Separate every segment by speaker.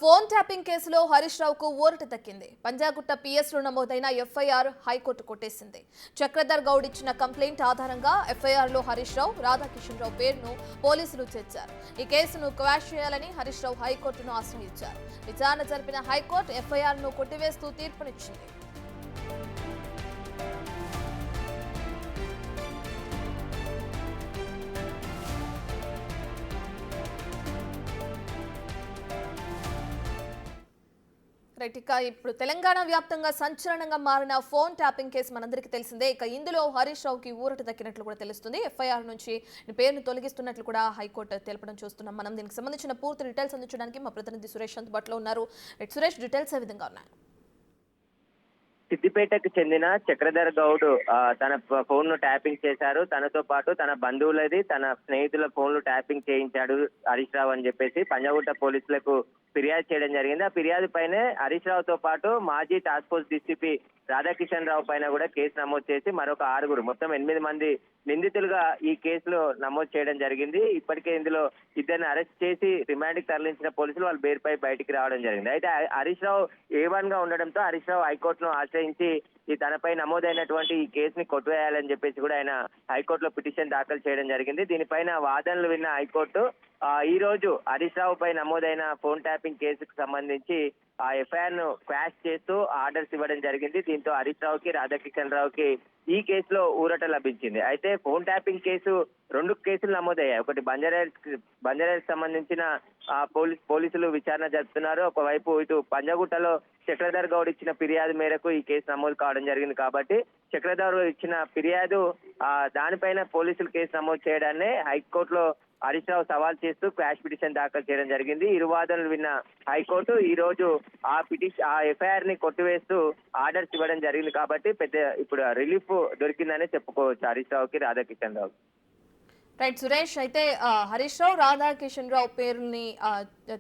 Speaker 1: Phone tapping కేసులో హరీష్ రావుకు ఊరట దక్కింది. పంజాగుట్ట పిఎస్లో నమోదైన ఎఫ్ఐఆర్ హైకోర్టు కొట్టేసింది. చక్రధర్ గౌడ్ ఇచ్చిన కంప్లైంట్ ఆధారంగా ఎఫ్ఐఆర్లో హరీష్ రావు, రాధాకిషన్ రావు పేరును పోలీసులు చేర్చారు. ఈ కేసును క్వాష్ చేయాలని హరీష్ రావు హైకోర్టును ఆశ్రయించారు. విచారణ జరిపిన హైకోర్టు ఎఫ్ఐఆర్ను కొట్టివేస్తూ తీర్పునిచ్చింది. ఇప్పుడు తెలంగాణ వ్యాప్తంగా సంచలనంగా మారిన ఫోన్ ట్యాపింగ్ కేసు మనందరికీ తెలిసిందే. ఇందులో హరీష్ రావుకి ఊరట దక్కినట్లు కూడా తెలుస్తుంది. ఎఫ్ఐఆర్ నుంచి పేరును తొలగిస్తున్నట్లు కూడా హైకోర్టు తెలపడం చూస్తున్నాం. మనం దీనికి సంబంధించిన పూర్తి డీటెయిల్స్ అందించడానికి మా ప్రతినిధి సురేష్ అందుబాటులో ఉన్నారు. సురేష్, డీటెయిల్స్ ఏ విధంగా ఉన్నాయి?
Speaker 2: సిద్దిపేటకు చెందిన చక్రధర్ గౌడ్ తన ఫోన్ ను ట్యాపింగ్ చేశారు. తనతో పాటు తన బంధువులది, తన స్నేహితుల ఫోన్లు ట్యాపింగ్ చేయించాడు హరీష్ రావు అని చెప్పేసి పంజాగుట్ట పోలీసులకు ఫిర్యాదు చేయడం జరిగింది. ఆ ఫిర్యాదు పైనే హరీష్ రావుతో పాటు మాజీ టాస్క్ ఫోర్స్ డీసీపీ రాధాకిషన్ రావు పైన కూడా కేసు నమోదు చేసి మరొక 6 మొత్తం 8 మంది నిందితులుగా ఈ కేసులో నమోదు చేయడం జరిగింది. ఇప్పటికే ఇందులో ఇద్దరిని అరెస్ట్ చేసి రిమాండ్ కి తరలించిన పోలీసులు వాళ్ళు బెయిల్పై బయటికి రావడం జరిగింది. అయితే హరీష్ రావు A1 గా ఉండడంతో హరీష్ రావు హైకోర్టును ఆశ్రయించి ఈ తనపై నమోదైనటువంటి ఈ కేసుని కొట్టివేయాలని చెప్పేసి కూడా ఆయన హైకోర్టులో పిటిషన్ దాఖలు చేయడం జరిగింది. దీనిపైన వాదనలు విన్న హైకోర్టు ఈ రోజు హరీష్ రావు పై నమోదైన ఫోన్ ట్యాపింగ్ కేసుకు సంబంధించి ఆ ఎఫ్ఐఆర్ ను క్వాష్ చేస్తూ ఆర్డర్స్ ఇవ్వడం జరిగింది. దీంతో హరీష్ రావుకి, రాధాకిషన్ రావుకి ఈ కేసులో ఊరట లభించింది. అయితే ఫోన్ ట్యాపింగ్ కేసు 2 కేసులు నమోదయ్యాయి. ఒకటి బంజారాహిల్స్ సంబంధించిన పోలీసులు విచారణ జరుపుతున్నారు. ఒకవైపు ఇటు పంజాగుట్టలో చక్రధర్ గౌడ్ ఇచ్చిన ఫిర్యాదు మేరకు ఈ కేసు నమోదు కావడం జరిగింది. కాబట్టి చక్రధర్ ఇచ్చిన ఫిర్యాదు దానిపైన పోలీసులు కేసు నమోదు చేయడాన్ని హైకోర్టులో హరీష్ రావు సవాల్ చేస్తూ క్వాష్ పిటిషన్ దాఖలు చేయడం జరిగింది. ఇరు వాదనలు విన్న హైకోర్టు ఈ రోజు ఆ ఎఫ్ఐఆర్ ని కొట్టివేస్తూ ఆర్డర్స్ ఇవ్వడం జరిగింది. కాబట్టి ఇప్పుడు రిలీఫ్ దొరికిందనే చెప్పుకోవచ్చు హరీష్ రావుకి, రాధాకిషన్ రావు.
Speaker 1: రైట్ సురేష్, అయితే హరీష్ రావు, రాధాకిషన్ రావు పేరుని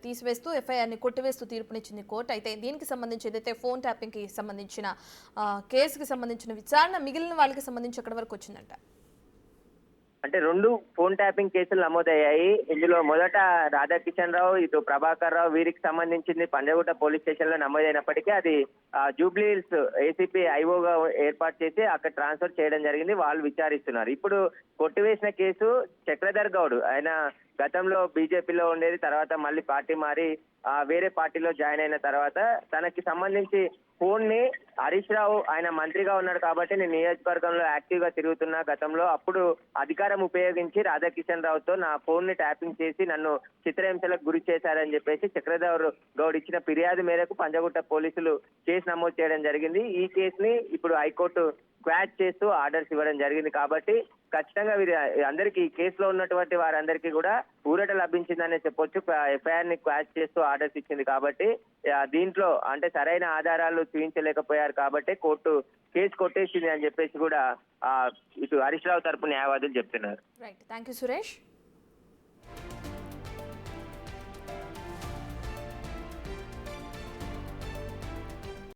Speaker 1: తీసివేస్తూ ఎఫ్ఐఆర్ ని కొట్టివేస్తూ తీర్పునిచ్చింది కోర్టు. అయితే దీనికి సంబంధించి ఏదైతే ఫోన్ ట్యాపింగ్ కి సంబంధించిన కేసుకి సంబంధించిన విచారణ మిగిలిన వాళ్ళకి సంబంధించి ఎక్కడి వరకు వచ్చిందంట?
Speaker 2: అంటే 2 ఫోన్ ట్యాపింగ్ కేసులు నమోదయ్యాయి. ఇందులో మొదట రాధాకిషన్ రావు, ఇటు ప్రభాకర్ రావు వీరికి సంబంధించింది పంజాగుట్ట పోలీస్ స్టేషన్ లో నమోదైనప్పటికీ అది జూబ్లీ హిల్స్ ఏసీపీ ఐఓగా ఏర్పాటు చేసి అక్కడ ట్రాన్స్ఫర్ చేయడం జరిగింది. వాళ్ళు విచారిస్తున్నారు. ఇప్పుడు కొట్టివేసిన కేసు చక్రధర్ గౌడ్, ఆయన గతంలో బీజేపీలో ఉండేది, తర్వాత మళ్ళీ పార్టీ మారి వేరే పార్టీలో జాయిన్ అయిన తర్వాత తనకి సంబంధించి ఫోన్ ని హరీష్ రావు, ఆయన మంత్రిగా ఉన్నాడు కాబట్టి నేను నియోజకవర్గంలో యాక్టివ్ గా తిరుగుతున్నా గతంలో, అప్పుడు అధికారం ఉపయోగించి రాధాకిషన్ రావుతో నా ఫోన్ ని ట్యాపింగ్ చేసి నన్ను చిత్రహింసలకు గురి చేశారని చెప్పేసి చక్రధర్ గౌడ్ ఇచ్చిన ఫిర్యాదు మేరకు పంజాగుట్ట పోలీసులు కేసు నమోదు చేయడం జరిగింది. ఈ కేసుని ఇప్పుడు హైకోర్టు క్వాష్ చేస్తూ ఆర్డర్స్ ఇవ్వడం జరిగింది. కాబట్టి ఖచ్చితంగా వీరి అందరికీ ఈ కేసులో ఉన్నటువంటి వారందరికీ కూడా ఊరట లభించిందనే చెప్పొచ్చు. ఎఫ్ఐఆర్ ని క్వాష్ చేస్తూ ఆర్డర్స్ ఇచ్చింది. కాబట్టి దీంట్లో అంటే సరైన ఆధారాలు చూపించలేకపోయారు కాబట్టి కోర్టు కేసు కొట్టేసింది అని చెప్పేసి కూడా ఇటు హరీష్ రావు తరపు న్యాయవాదులు చెప్తున్నారు.
Speaker 1: Right, thank you Suresh.